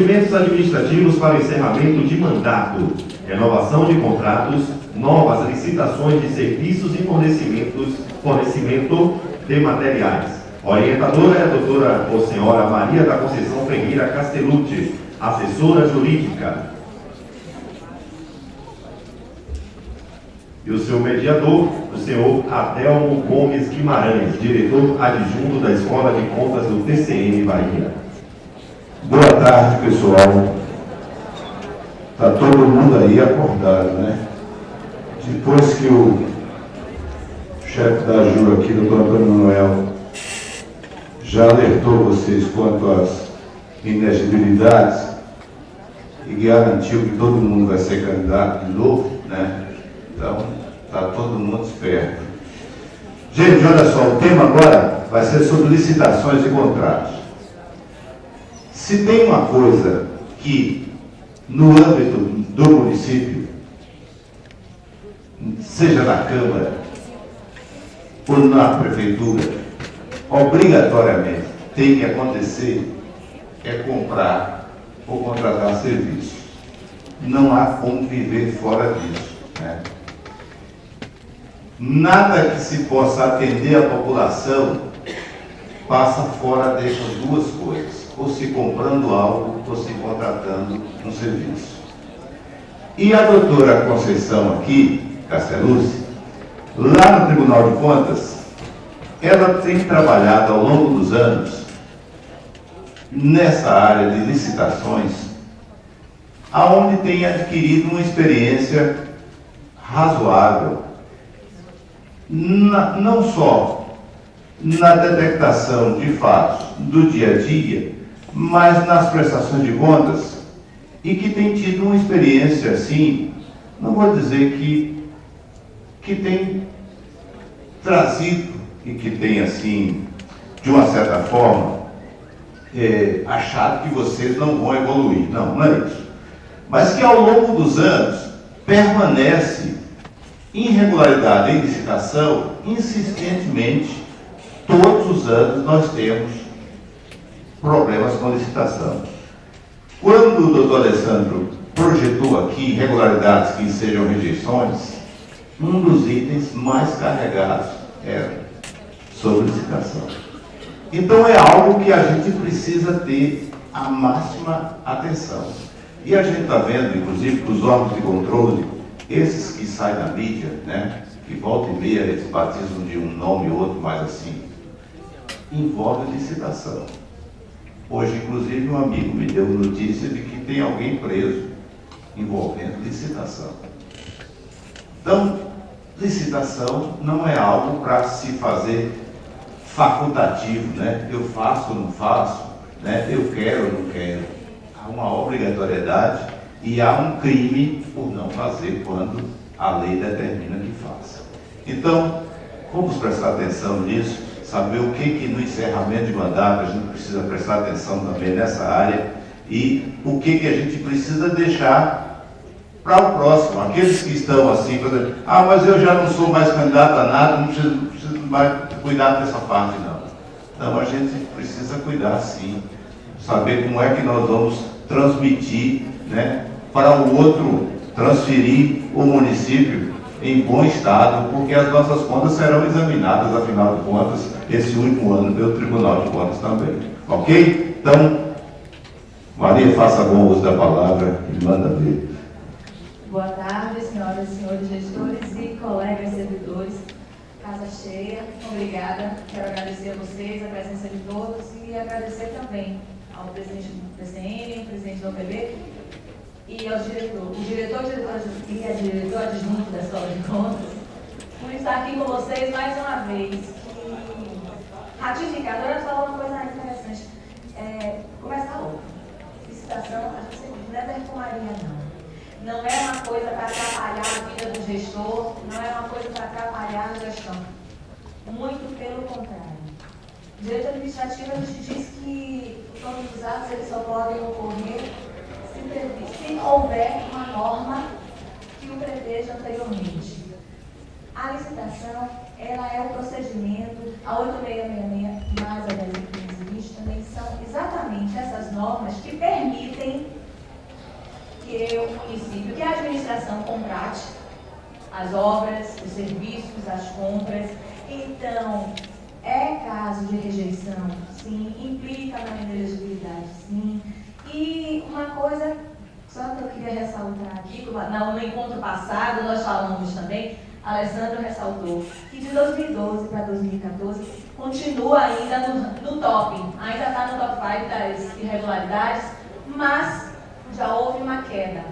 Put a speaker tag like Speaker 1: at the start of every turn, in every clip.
Speaker 1: Procedimentos administrativos para encerramento de mandato, renovação de contratos, novas licitações de serviços e fornecimento de materiais. Orientadora é a doutora ou senhora Maria da Conceição Ferreira Castellucci, assessora jurídica. E o seu mediador, o senhor Adelmo Gomes Guimarães, diretor adjunto da Escola de Contas do TCM Bahia.
Speaker 2: Boa tarde, pessoal. Está todo mundo aí acordado, né? Depois que o chefe da AJU aqui, doutor Antônio Manuel, já alertou vocês quanto às inexigibilidades e garantiu que todo mundo vai ser candidato de novo, né? Então, está todo mundo esperto. Gente, olha só, o tema agora vai ser sobre licitações e contratos. Se tem uma coisa que, no âmbito do município, seja na Câmara ou na Prefeitura, obrigatoriamente tem que acontecer é comprar ou contratar serviço. Não há como viver fora disso, né? Nada que se possa atender a população passa fora dessas duas coisas, ou se comprando algo ou se contratando um serviço. E a doutora Conceição aqui, Castellucci, lá no Tribunal de Contas, ela tem trabalhado ao longo dos anos nessa área de licitações, aonde tem adquirido uma experiência razoável, não só na detectação de fatos do dia a dia, mas nas prestações de contas, e que tem tido uma experiência assim, não vou dizer que tem trazido e que tem assim, de uma certa forma, achado que vocês não vão evoluir. Não, não é isso. Mas que ao longo dos anos permanece irregularidade em licitação, insistentemente, todos os anos nós temos problemas com licitação. Quando o doutor Alessandro projetou aqui irregularidades que sejam rejeições, um dos itens mais carregados era sobre licitação. Então é algo que a gente precisa ter a máxima atenção. E a gente está vendo, inclusive, que os órgãos de controle, esses que saem da mídia, né, que volta e meia eles batizam de um nome ou outro, mas assim, envolve licitação. Hoje, inclusive, um amigo me deu notícia de que tem alguém preso envolvendo licitação. Então, licitação não é algo para se fazer facultativo, né? Eu faço ou não faço, né? Eu quero ou não quero. Há uma obrigatoriedade e há um crime por não fazer quando a lei determina que faça. Então, vamos prestar atenção nisso, saber o que no encerramento de mandato a gente precisa prestar atenção também nessa área e o que a gente precisa deixar para o próximo. Aqueles que estão assim, mas eu já não sou mais candidato a nada, não preciso mais cuidar dessa parte, não. Então a gente precisa cuidar sim, saber como é que nós vamos transmitir, né, para o outro, transferir o município em bom estado, porque as nossas contas serão examinadas, afinal de contas, esse último ano pelo Tribunal de Contas também. Ok? Então, Maria, faça bom uso da palavra e manda ver.
Speaker 3: Boa tarde, senhoras e senhores gestores e colegas servidores. Casa cheia, obrigada. Quero agradecer a vocês, a presença de todos e agradecer também ao presidente do PCN, presidente do OPB e aos diretores, o diretor e a diretora adjunta da Escola de Contas, por estar aqui com vocês mais uma vez. E ratificar, agora falar uma coisa interessante. Começar outro. Licitação, a gente não é perfumaria, não. Não é uma coisa para atrapalhar a vida do gestor, não é uma coisa para atrapalhar a gestão. Muito pelo contrário. O direito administrativo, a gente diz que todos os atos eles só podem ocorrer se houver uma norma que o preveja anteriormente. A A licitação, ela é o procedimento, a 8666 mais a 10.1520 também são exatamente essas normas que permitem que o município, que a administração contrate as obras, os serviços, as compras. Então, é caso de rejeição, sim, implica na inelegibilidade, sim. E uma coisa, só que eu queria ressaltar aqui, no encontro passado nós falamos também, a Alessandra ressaltou, que de 2012 para 2014 continua ainda no top, ainda está no top 5 das irregularidades, mas já houve uma queda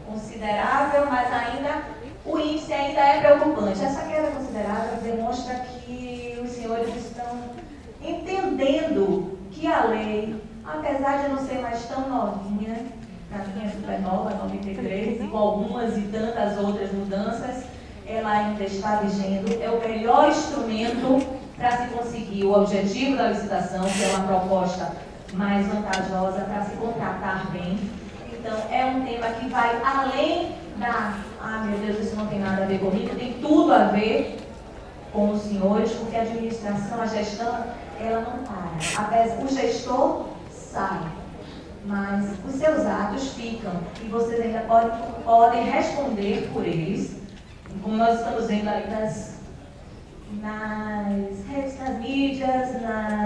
Speaker 3: considerável, mas ainda o índice ainda é preocupante. Essa queda considerável demonstra que os senhores estão entendendo que a lei, apesar de não ser mais tão novinha, para mim é super nova, 93, e com algumas e tantas outras mudanças, ela ainda está vigendo, é o melhor instrumento para se conseguir o objetivo da licitação, que é uma proposta mais vantajosa para se contratar bem. Então, é um tema que vai além da, meu Deus, isso não tem nada a ver comigo, tem tudo a ver com os senhores, porque a administração, a gestão, ela não para. O gestor sai, mas os seus atos ficam, e vocês ainda podem responder por eles, como nós estamos vendo aí nas redes, nas mídias,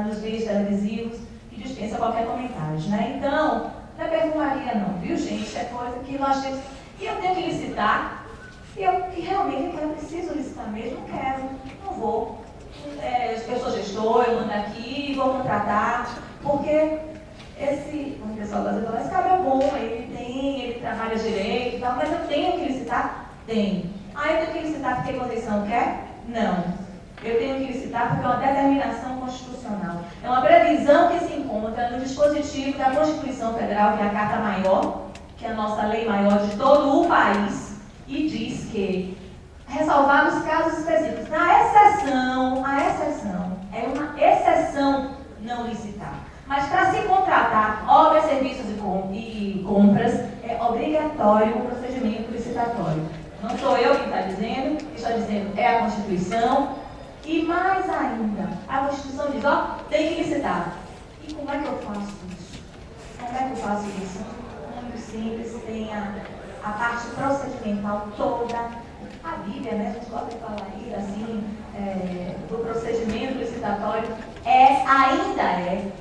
Speaker 3: nos meios televisivos, que dispensa qualquer comentário, né? Então, não é perfumaria não, viu, gente? É coisa que nós temos. E eu tenho que licitar, e eu realmente eu preciso licitar mesmo, não quero, não vou. Eu sou gestor, eu mando aqui e vou contratar, porque o pessoal das esse cara é bom, ele trabalha direito e tal, mas eu tenho que licitar? Tenho. Eu tenho que licitar porque a Conceição quer? Não. Eu tenho que licitar porque é uma determinação constitucional. É uma previsão que se encontra no dispositivo da Constituição Federal, que é a Carta Maior, que é a nossa lei maior de todo o país, e diz que, ressalvados casos específicos, a exceção, é uma exceção não licitar. Mas para se contratar obras, serviços e compras, é obrigatório o procedimento licitatório. Não sou eu quem está dizendo, quem está dizendo é a Constituição. E mais ainda, a Constituição diz, tem que licitar. E como é que eu faço isso? Como é que eu faço isso? Muito simples, tem a parte procedimental toda. A Bíblia, né? A gente gosta de falar aí, assim, do procedimento licitatório, ainda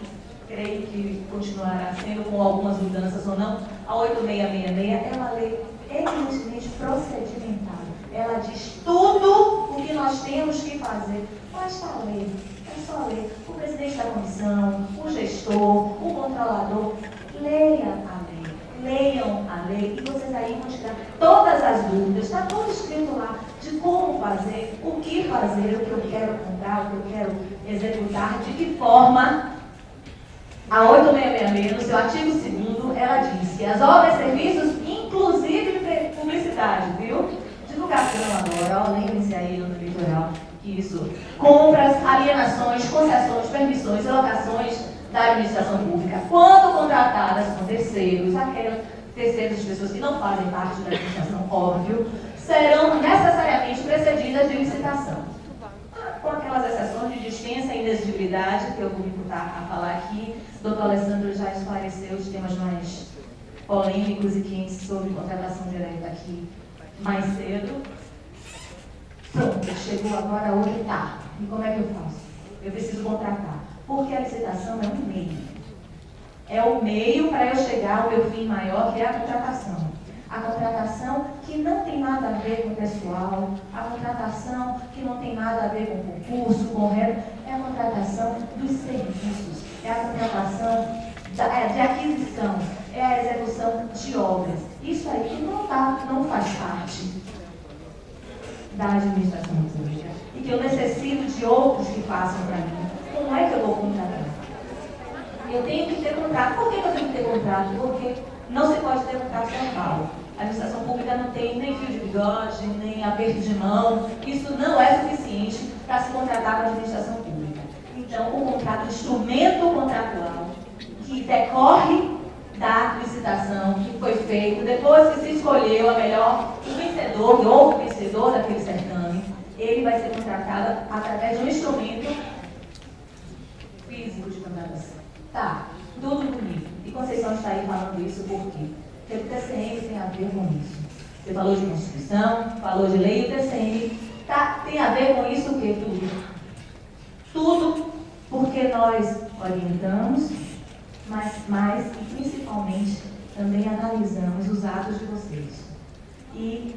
Speaker 3: creio que continuará sendo com algumas mudanças ou não, a 8666 é uma lei eminentemente procedimental. Ela diz tudo o que nós temos que fazer. Basta ler, é só ler. O presidente da comissão, o gestor, o controlador, leiam a lei e vocês aí vão tirar todas as dúvidas. Está tudo escrito lá de como fazer, o que fazer, o que eu quero comprar, o que eu quero executar, de que forma. A 8666, no seu artigo 2º, ela diz que as obras e serviços, inclusive de publicidade, viu? Divulgação agora, lembrem-se aí no litoral, que isso, compras, alienações, concessões, permissões e locações da administração pública, quando contratadas com terceiros, aquelas terceiras pessoas que não fazem parte da administração, óbvio, serão necessariamente precedidas de licitação. Com aquelas exceções de dispensa e inexigibilidade, que eu vou me imputar a falar aqui, o doutor Alessandro já esclareceu os temas mais polêmicos e quentes sobre contratação direta aqui mais cedo. Pronto, chegou agora outra etapa. E como é que eu faço? Eu preciso contratar. Porque a licitação é um meio. É o meio para eu chegar ao meu fim maior, que é a contratação. A contratação que não tem nada a ver com o pessoal, a contratação que não tem nada a ver com o concurso, com o reto, é a contratação dos serviços, é a contratação de aquisição, é a execução de obras. Isso aí não faz parte da administração pública e que eu necessito de outros que façam para mim. Como é que eu vou contratar? Eu tenho que ter contrato. Por que eu tenho que ter contrato? Porque não se pode ter contrato verbal. A administração pública não tem nem fio de bigode, nem aperto de mão. Isso não é suficiente para se contratar com a administração pública. Então, o contrato, o instrumento contratual que decorre da licitação que foi feito, depois que se escolheu o vencedor daquele certame, feita através de um instrumento físico de contratação. Tá, tudo bonito. E Conceição está aí falando isso por quê? Porque o TCM tem a ver com isso. Você falou de Constituição, falou de lei, e o TCM tem a ver com isso o quê? Tudo. Tudo porque nós orientamos, mas e principalmente também analisamos os atos de vocês. E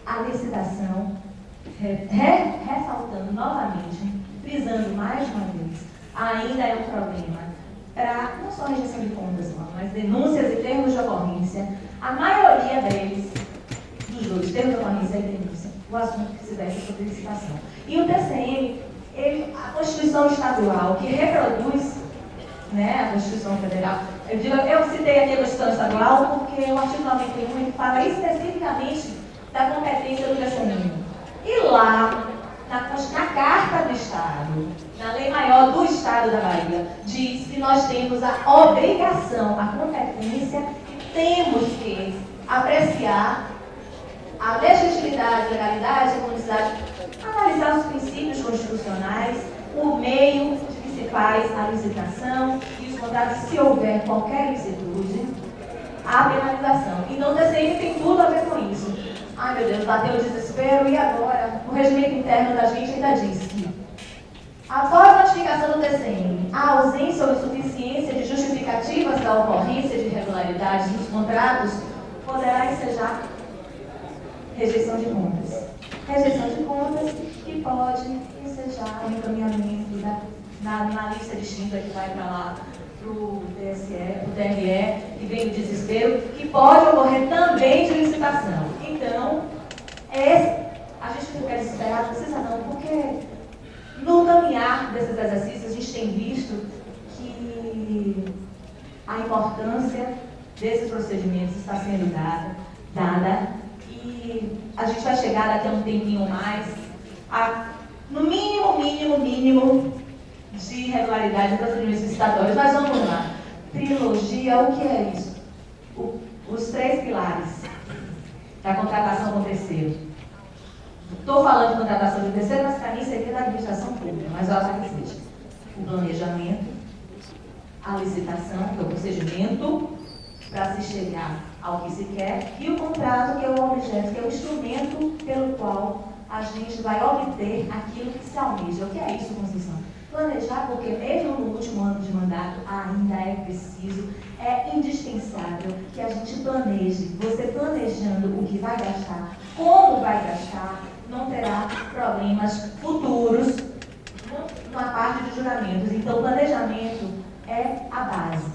Speaker 3: a licitação, ressaltando novamente, frisando mais uma vez, ainda é um problema para não só a rejeição de contas, mas denúncias e termos de ocorrência. A maioria deles, dos dois, termos de ocorrência e denúncia, o assunto que se deve sobre licitação. E o TCM, a Constituição Estadual, que reproduz, né, a Constituição Federal, eu citei aqui a Constituição Estadual porque o artigo 91 ele fala especificamente da competência do TCM. E lá, na Carta do Estado, na Lei Maior do Estado da Bahia, diz que nós temos a obrigação, a competência, temos que apreciar a legitimidade, legalidade, economicidade, analisar os princípios constitucionais, o meio de que se faz a licitação e os contratos, se houver qualquer licitude, a penalização. Então o TCM tem tudo a ver com isso. Ai meu Deus, bateu o desespero e agora o regimento interno da gente ainda diz que após a notificação do TCM, a ausência ou insuficiência de justificativas da ocorrência de irregularidades nos contratos poderá ensejar rejeição de contas. Rejeição de contas que pode ensejar o encaminhamento na lista distinta que vai para lá, para o TSE, para o TRE, que vem o desespero, que pode ocorrer também de licitação. Então, a gente fica desesperado, precisa não, porque no caminhar desses exercícios a gente tem visto que a importância desses procedimentos está sendo dada e a gente vai chegar daqui a um tempinho mais no mínimo de irregularidade de procedimentos licitatórios. Mas vamos lá. Trilogia, o que é isso? Os 3 pilares da contratação com terceiro. Estou falando de contratação de terceiro, mas para mim seria da administração pública, mas eu acho que seja o planejamento, a licitação, que é o procedimento para se chegar ao que se quer, e o contrato, que é o objeto, que é o instrumento pelo qual a gente vai obter aquilo que se almeja. O que é isso, Conceição? Planejar, porque mesmo no último ano de mandato ainda é preciso, é indispensável que a gente planeje. Você planejando o que vai gastar, como vai gastar, não terá problemas futuros na parte de juramentos. Então, planejamento é a base.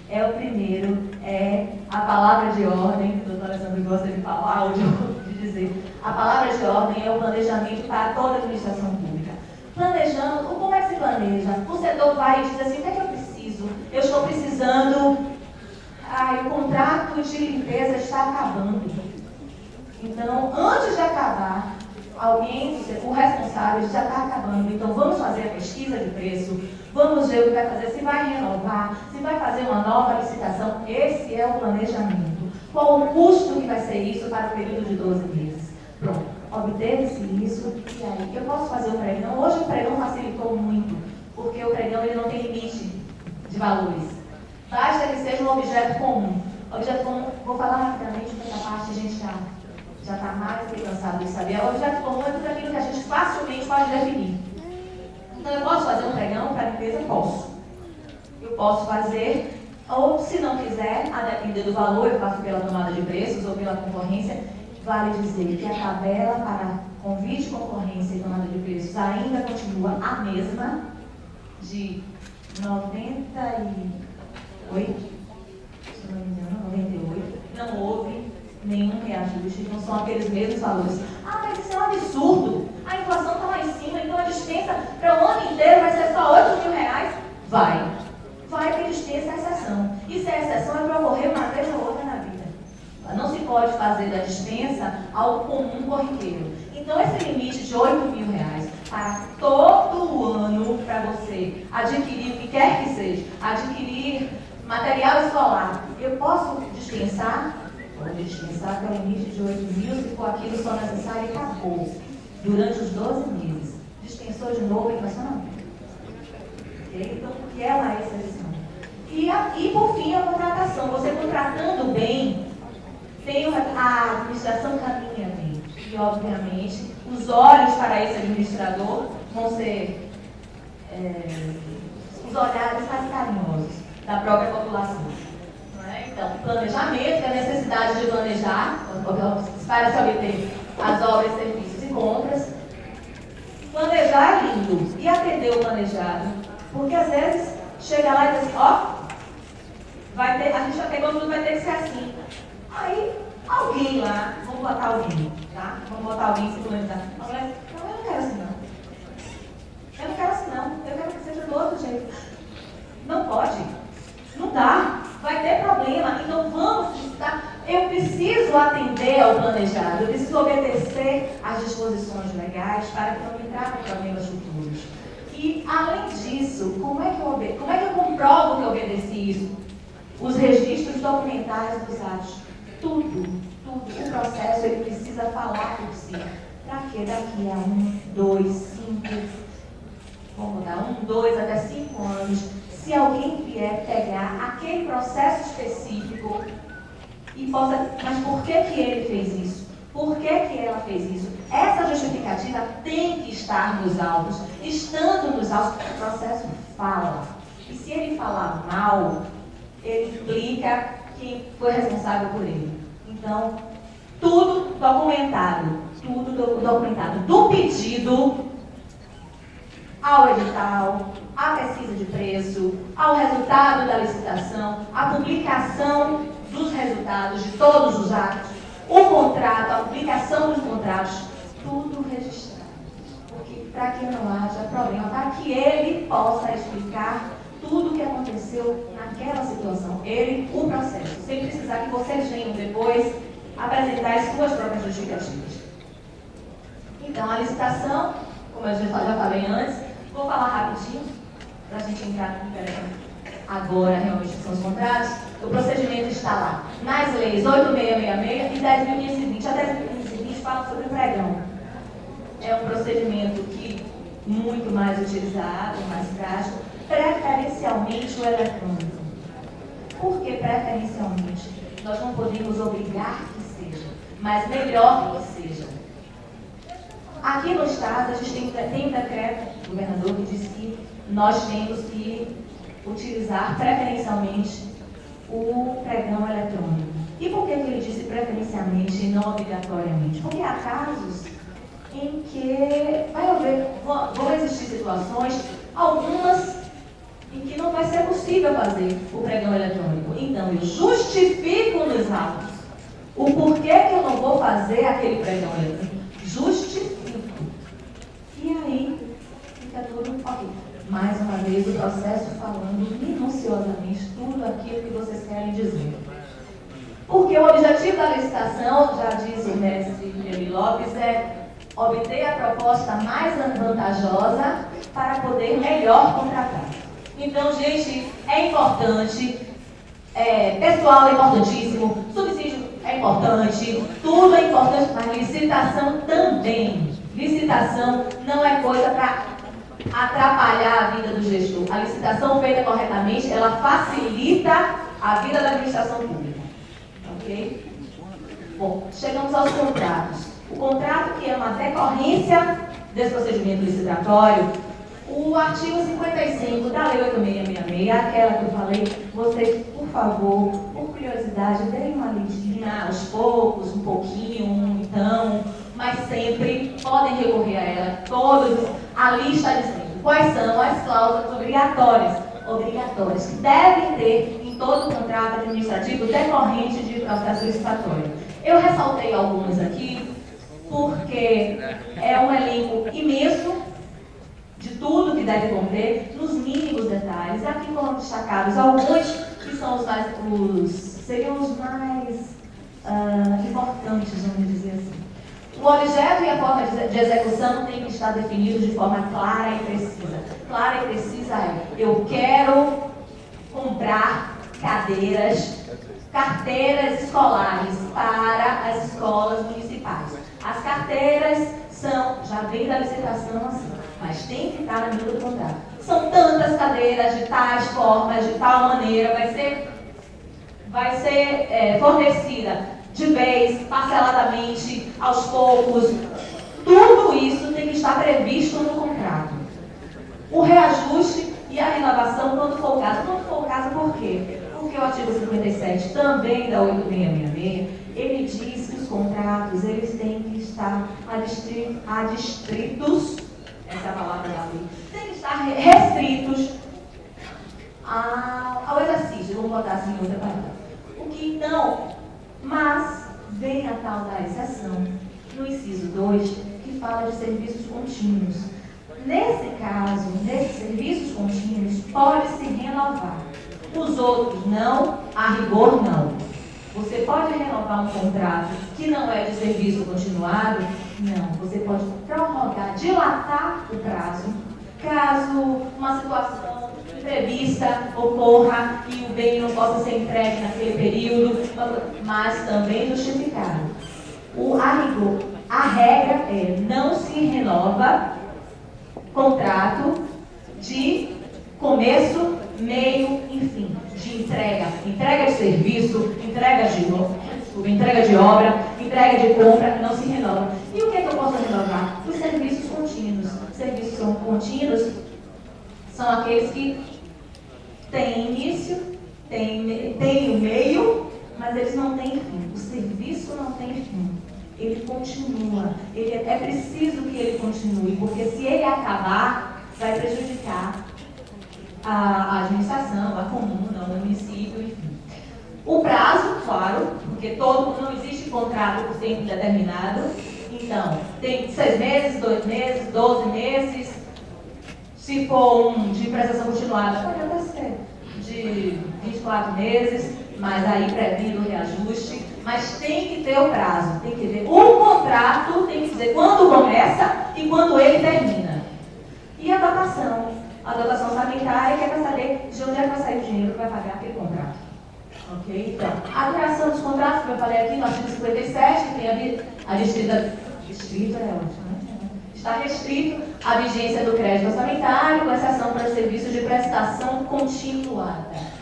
Speaker 3: É o primeiro, é a palavra de ordem, que o doutor Alessandro gosta de falar, ou de dizer. A palavra de ordem é o planejamento para toda a administração pública. Planejando, como é que se planeja? O setor vai e diz assim, o que é que eu preciso? Eu estou precisando, o contrato de limpeza está acabando. Então, antes de acabar, o responsável já está acabando. Então, vamos fazer a pesquisa de preço, vamos ver o que vai fazer, se vai renovar, se vai fazer uma nova licitação. Esse é o planejamento. Qual o custo que vai ser isso para o período de 12 meses? Pronto, obteve-se isso, e aí eu posso fazer o pregão. Hoje o pregão facilitou muito, porque o pregão ele não tem limite de valores. Basta que seja um objeto comum. Objeto comum, vou falar rapidamente, porque essa parte a gente já está mais que cansado de saber. O objeto comum é tudo aquilo que a gente facilmente pode definir. Então, eu posso fazer um pregão para a empresa? Posso. Eu posso fazer, ou se não quiser, a depender do valor, eu faço pela tomada de preços ou pela concorrência. Vale dizer que a tabela para convite, concorrência e tomada de preços ainda continua a mesma, de 98, se não me engano, 98. Não houve nenhum reajuste, não são aqueles mesmos valores. Mas isso é um absurdo. A inflação está lá em cima, então a dispensa para o ano inteiro vai ser só R$8.000? Vai ter dispensa a exceção. E se a exceção é para ocorrer uma vez ou outra na vida. Não se pode fazer da dispensa algo comum corriqueiro. Então esse limite de R$8.000 para todo o ano, para você adquirir o que quer que seja, adquirir material escolar, eu posso dispensar? Pode dispensar até o limite de 8.000, se for aquilo só necessário e acabou. Durante os 12 meses. dispensou de novo equacionamento. Então, o que é uma exceção? E por fim, a contratação. Você contratando bem, a administração caminha bem. E, obviamente, os olhos para esse administrador vão ser os olhares mais carinhosos da própria população. Não é? Então, planejamento, a necessidade de planejar para se obter as obras, serviços e compras. Planejar é lindo e atender o planejado, porque às vezes chega lá e diz assim, a gente vai pegar tudo, vai ter que ser assim. Aí, alguém lá, vamos botar alguém, tá? Vamos botar alguém se planejar. A mulher diz, não, eu não quero assim não. Eu não quero assim não, eu quero que seja do outro jeito. Não pode, não dá, vai ter problema, então vamos precisar. Eu preciso atender ao planejado, eu preciso obedecer às disposições legais para que não me tragam problemas futuros. E, além disso, como é que eu comprovo que eu obedeci isso? Os registros documentais dos atos. Tudo. O processo, ele precisa falar por si. Para quê? Daqui a 1, 2, 5, vamos dar 1, 2, até 5 anos, se alguém vier pegar aquele processo específico e possa, mas por que ele fez isso? Por que ela fez isso? Essa justificativa tem que estar nos autos. Estando nos autos, o processo fala. E se ele falar mal, ele implica quem foi responsável por ele. Então, tudo documentado. Do pedido ao edital, à pesquisa de preço, ao resultado da licitação, à publicação dos resultados de todos os atos, o contrato, a publicação dos contratos, tudo registrado. Porque para que não haja problema, para que ele possa explicar tudo o que aconteceu naquela situação, o processo, sem precisar que vocês venham depois apresentar as suas próprias justificativas. Então, a licitação, como eu já falei antes, vou falar rapidinho, para a gente entrar agora realmente são os contratos. O procedimento está lá nas leis 8.666 e 10.520. A 10.520 fala sobre o pregão. É um procedimento que muito mais utilizado, mais prático, preferencialmente o eletrônico. Por que preferencialmente? Nós não podemos obrigar que seja, mas melhor que seja. Aqui no Estado, a gente tem um decreto do governador que diz que nós temos que utilizar preferencialmente o pregão eletrônico. E por que ele disse preferencialmente e não obrigatoriamente? Porque há casos em que vão existir situações, algumas em que não vai ser possível fazer o pregão eletrônico. Então, eu justifico nos autos o porquê que eu não vou fazer aquele pregão eletrônico. Justifico. E aí, fica tudo ok. Mais uma vez, o processo falando minuciosamente tudo aquilo que vocês querem dizer. Porque o objetivo da licitação, já diz o mestre Eli Lopes, é obter a proposta mais vantajosa para poder melhor contratar. Então, gente, é importante, pessoal é importantíssimo, subsídio é importante, tudo é importante, mas licitação também. Licitação não é coisa para atrapalhar a vida do gestor. A licitação feita corretamente, ela facilita a vida da administração pública. Ok? Bom, chegamos aos contratos. O contrato, que é uma decorrência desse procedimento licitatório, o artigo 55 da Lei 8.666, aquela que eu falei, vocês, por favor, por curiosidade, deem uma lidinha aos poucos, um pouquinho, então, mas sempre podem recorrer a ela. Ali está dizendo quais são as cláusulas obrigatórias, que devem ter em todo contrato administrativo decorrente de processo licitatório. Eu ressaltei algumas aqui, porque é um elenco imenso de tudo que deve conter, nos mínimos detalhes. Aqui foram destacados alguns que são seriam os mais importantes, vamos dizer assim. O objeto e a forma de execução têm que estar definidos de forma clara e precisa. Clara e precisa é: eu quero comprar carteiras escolares para as escolas municipais. As carteiras já vem da licitação assim, mas tem que estar na medida do contrato. São tantas cadeiras de tais formas, de tal maneira, vai ser fornecida de vez, parceladamente, aos poucos. Tudo isso tem que estar previsto no contrato. O reajuste e a renovação, quando for o caso. Quando for o caso, por quê? Porque o artigo 57, também da 8666, ele diz que os contratos, eles têm que estar adstritos, essa é a palavra da lei, têm que estar restritos ao exercício, vamos botar assim em outra palavra. O que então, mas vem a tal da exceção, no inciso 2, que fala de serviços contínuos. Nesse caso, nesses serviços contínuos, pode-se renovar. Os outros não, a rigor não. Você pode renovar um contrato que não é de serviço continuado? Não. Você pode prorrogar, dilatar o prazo, caso uma situação imprevista ocorra e o bem não possa ser entregue naquele período, mas também justificado. A rigor, a regra é não se renova contrato de começo, meio, enfim, de entrega de serviço, entrega de obra, entrega de compra, não se renova. E o que é que eu posso renovar? Os serviços contínuos. Serviços contínuos são aqueles que têm início, têm o meio, mas eles não têm fim. O serviço não tem fim. Ele continua. É preciso que ele continue, porque se ele acabar, vai prejudicar a administração, a comuna, o município, enfim. O prazo, claro, porque não existe contrato por tempo determinado. Então, tem 6 meses, 2 meses, 12 meses. Se for um de prestação continuada, pode até ser de 24 meses, mas aí prevendo o reajuste. Mas tem que ter o prazo, tem que ver. O contrato tem que dizer quando começa e quando ele termina. E a dotação? A dotação orçamentária, que é para saber de onde é que vai sair o dinheiro que vai pagar aquele contrato. Ok? Então, a duração dos contratos, como eu falei aqui no artigo 57, que tem a distrito é ótimo, né? Está restrito a vigência do crédito orçamentário, com exceção para os serviços de prestação continuada.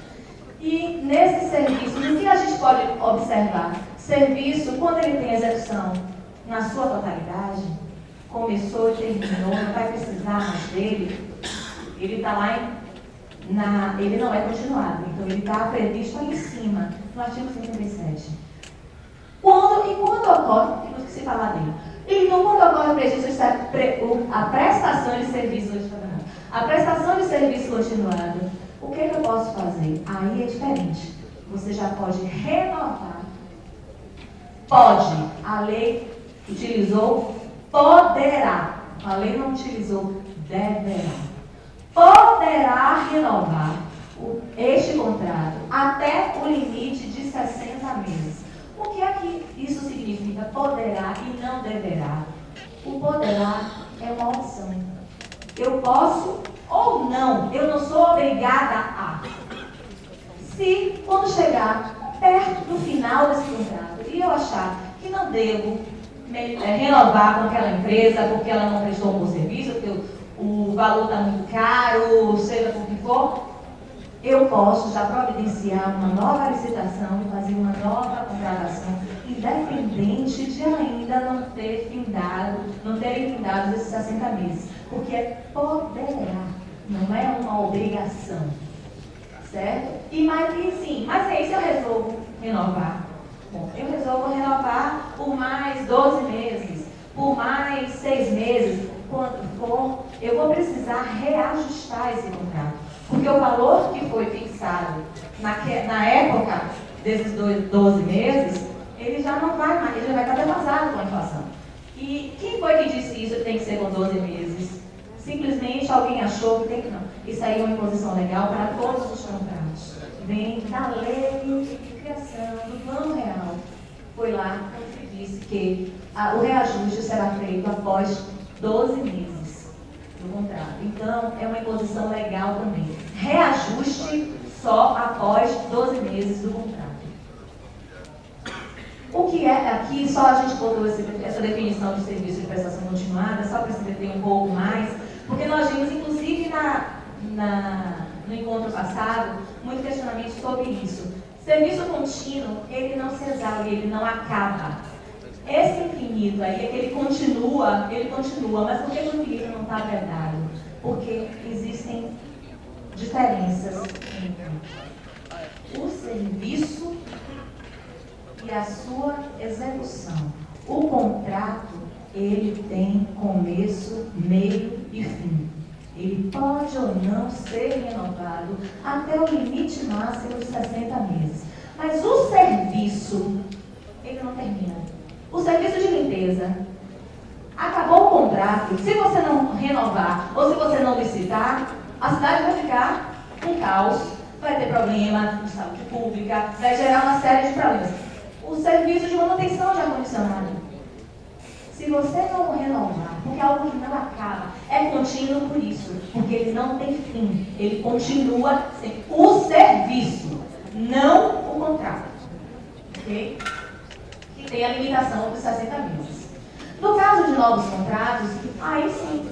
Speaker 3: E nesse serviço, o que a gente pode observar? Serviço, quando ele tem execução na sua totalidade, começou e terminou, não vai precisar mais dele, ele está lá ele não é continuado, então ele está previsto aí em cima, no artigo 57. Quando ocorre, temos que se falar dele. Então, quando ocorre o registro, a prestação de serviço, a prestação de serviço continuado, o que eu posso fazer? Aí é diferente. Você já pode renovar. Pode. A lei utilizou poderá. A lei não utilizou deverá. Poderá renovar este contrato até o limite de 60 meses. O que é que isso significa? Poderá e não deverá. O poderá é uma opção. Eu posso ou não. Eu não sou obrigada a. Se, quando chegar perto do final desse contrato e eu achar que não devo renovar com aquela empresa porque ela não prestou um bom serviço, porque o valor está muito caro, seja por que for, eu posso já providenciar uma nova licitação e fazer uma nova contratação, independente de ainda não terem findado esses 60 meses. Porque é poderá, não é uma obrigação. Certo? Mas aí se eu resolvo renovar? Bom, eu resolvo renovar por mais 12 meses, por mais 6 meses, quando for, eu vou precisar reajustar esse contrato. Porque o valor que foi fixado na época desses 12 meses, ele já não vai mais, ele já vai estar defasado com a inflação. E quem foi que disse isso que tem que ser com 12 meses? Simplesmente alguém achou que tem que não. Isso aí é uma imposição legal para todos os contratos. Vem da lei de criação, do plano real. Foi lá que disse que o reajuste será feito após 12 meses do contrato. Então, é uma imposição legal também. Reajuste só após 12 meses do contrato. O que é aqui, só a gente botou essa definição de serviço de prestação continuada, só para se deter um pouco mais, porque nós vimos, inclusive, no encontro passado, muito questionamento sobre isso. Serviço contínuo, ele não se exaure, ele não acaba. Esse infinito aí é que ele continua, mas por que o infinito não está vedado? Porque existem diferenças entre o serviço e a sua execução. O contrato, ele tem começo, meio e fim. Ele pode ou não ser renovado até o limite máximo de 60 meses. Mas o serviço, ele não termina. O serviço de limpeza, acabou o contrato, se você não renovar ou se você não licitar, a cidade vai ficar um caos, vai ter problema de saúde pública, vai gerar uma série de problemas. O serviço de manutenção de ar-condicionado, se você não renovar, porque é algo que não acaba, é contínuo por isso, porque ele não tem fim, ele continua sem o serviço, não o contrato, ok? Que tem a limitação dos 60 meses. No caso de novos contratos, aí sim,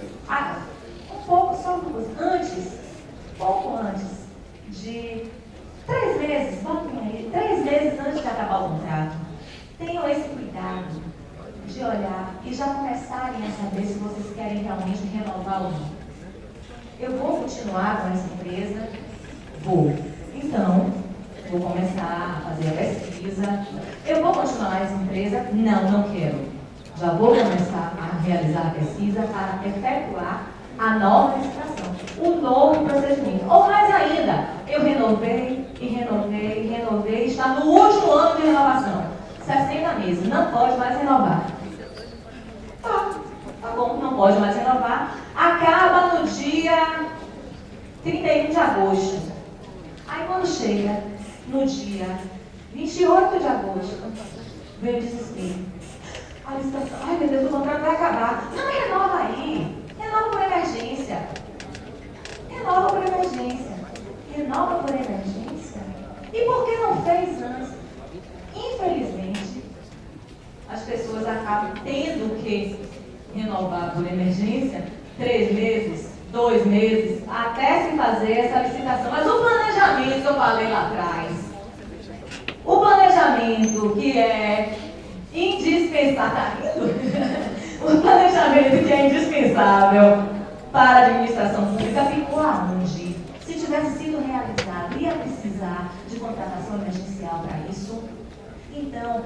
Speaker 3: um pouco, só pouco antes de 3 meses, botem aí, 3 meses antes de acabar o contrato, tenham esse cuidado de olhar e já começarem a saber se vocês querem realmente renovar ou não. Eu vou continuar com essa empresa? Vou. Então, vou começar a fazer a pesquisa. Eu vou continuar nessa empresa? Não, não quero. Já vou começar a realizar a pesquisa para efetuar a nova licitação, o novo procedimento. Ou mais ainda, eu renovei, está no último ano de renovação. 60 meses, não pode mais renovar. Tá bom, não pode mais renovar. Acaba no dia 31 de agosto. Aí quando chega no dia 28 de agosto, vem o desespero. A licitação, ai meu Deus, o contrato vai acabar. Não, renova aí. Renova por emergência. Renova por emergência. Renova por emergência. E por que não fez antes? Infelizmente, as pessoas acabam tendo que renovar por emergência 3 meses, 2 meses, até se fazer essa licitação. Mas o planejamento que eu falei lá atrás, o planejamento que é indispensável, o planejamento que é indispensável para a administração pública ficou aonde? Se tivesse sido realizado, ia precisar de contratação emergencial para isso? Então,